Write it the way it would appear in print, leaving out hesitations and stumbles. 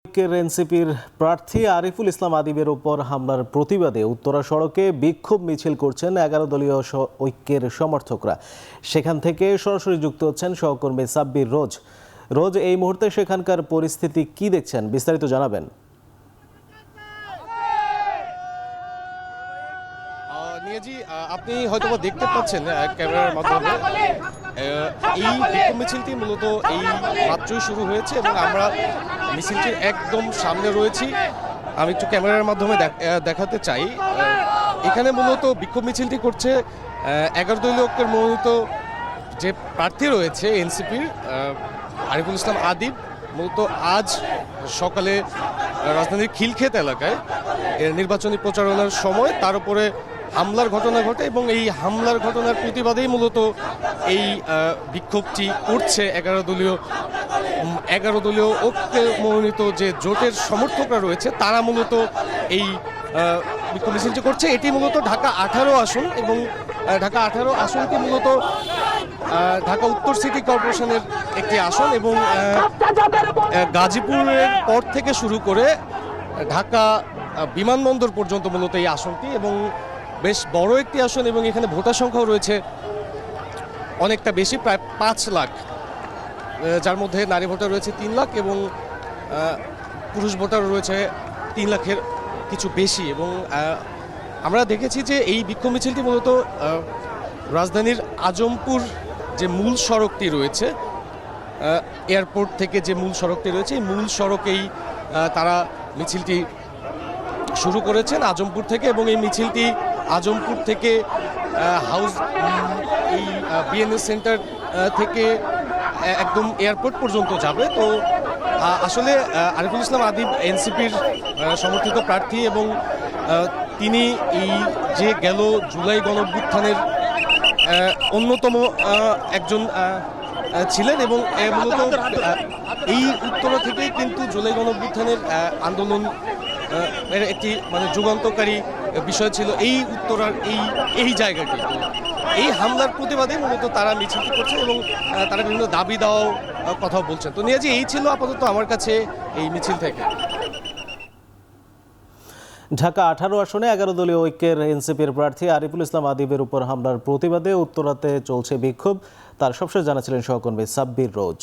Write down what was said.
ঐক্যের এনসিপির প্রার্থী আরিফুল ইসলাম আদিবের উপর হামলার প্রতিবাদে উত্তরা সড়কে বিক্ষোভ মিছিল করছেন 11 দলীয় ঐক্যের সমর্থকরা। সেখান থেকে সরাসরি যুক্ত হচ্ছেন সহকর্মী সাব্বির রোজ। রোজ, এই মুহূর্তে সেখানকার পরিস্থিতি কি দেখছেন, বিস্তারিত জানাবেন। নিয়াজি, আপনি হয়তো দেখতে পাচ্ছেন ক্যামেরার মাধ্যমে এই বিক্ষোভ মিছিলটি মূলত এই মাত্রই শুরু হয়েছে এবং আমরা মিছিলটির একদম সামনে রয়েছি। আমি একটু ক্যামেরার মাধ্যমে দেখাতে চাই। এখানে মূলত বিক্ষোভ মিছিলটি করছে 11 দলীয় ঐক্যের মনোনীত যে প্রার্থী রয়েছে এনসিপির আরিফুল ইসলাম আদিব। মূলত আজ সকালে রাজধানীর খিলক্ষেত এলাকায় নির্বাচনী প্রচারণার সময় তার উপরে হামলার ঘটনা ঘটে এবং এই হামলার ঘটনার প্রতিবাদেই মূলত এই বিক্ষোভটি করছে 11 দলীয় ঐক্যে মনোনীত যে জোটের সমর্থকরা রয়েছে তারা মূলত এই বিক্ষোভ মিছিলটি করছে। এটি মূলত ঢাকা 18 আসন এবং ঢাকা 18 আসনটি মূলত ঢাকা উত্তর সিটি কর্পোরেশনের একটি আসন এবং গাজীপুরের পর থেকে শুরু করে ঢাকা বিমানবন্দর পর্যন্ত মূলত এই আসনটি এবং বেশ বড় একটি আসন এবং এখানে ভোটার সংখ্যাও রয়েছে অনেকটা বেশি, প্রায় 5 লাখ, যার মধ্যে নারী ভোটার রয়েছে 3 লাখ এবং পুরুষ ভোটার রয়েছে 3 লাখের কিছু বেশি। এবং আমরা দেখেছি যে এই বিক্ষোভ মিছিলটি মূলত রাজধানীর আজমপুর যে মূল সড়কটি রয়েছে, এয়ারপোর্ট থেকে যে মূল সড়কটি রয়েছে এই মূল সড়কেই তারা মিছিলটি শুরু করেছেন আজমপুর থেকে এবং এই মিছিলটি আজমপুর থেকে হাউস এই বিএনএস সেন্টার থেকে একদম এয়ারপোর্ট পর্যন্ত যাবে। তো আসলে আরিফুল ইসলাম আদিব এনসিপির সমর্থিত প্রার্থী এবং তিনি এই যে গেল জুলাই গণঅভ্যুত্থানের অন্যতম একজন ছিলেন এবং মূলত এই উত্তরা থেকেই কিন্তু জুলাই গণঅভ্যুত্থানের আন্দোলন এর একটি যুগান্তকারী বিষয় ছিল এই উত্তরার এই জায়গাটি। এই হামলার প্রতিবাদে মূলত তারা মিছিলটি করছে এবং তারা বিভিন্ন দাবি দেওয়াও কথা বলছেন। তো নিয়াজি, এই ছিল আপাতত আমার কাছে এই মিছিল থেকে। ঢাকা 18 আসনে 11 দলীয় ঐক্যের এনসিপির প্রার্থী আরিফুল ইসলাম আদিবের উপর হামলার প্রতিবাদে উত্তরাতে চলছে বিক্ষোভ। তার সবশেষ জানাচ্ছিলেন সহকর্মী সাব্বির রোজ।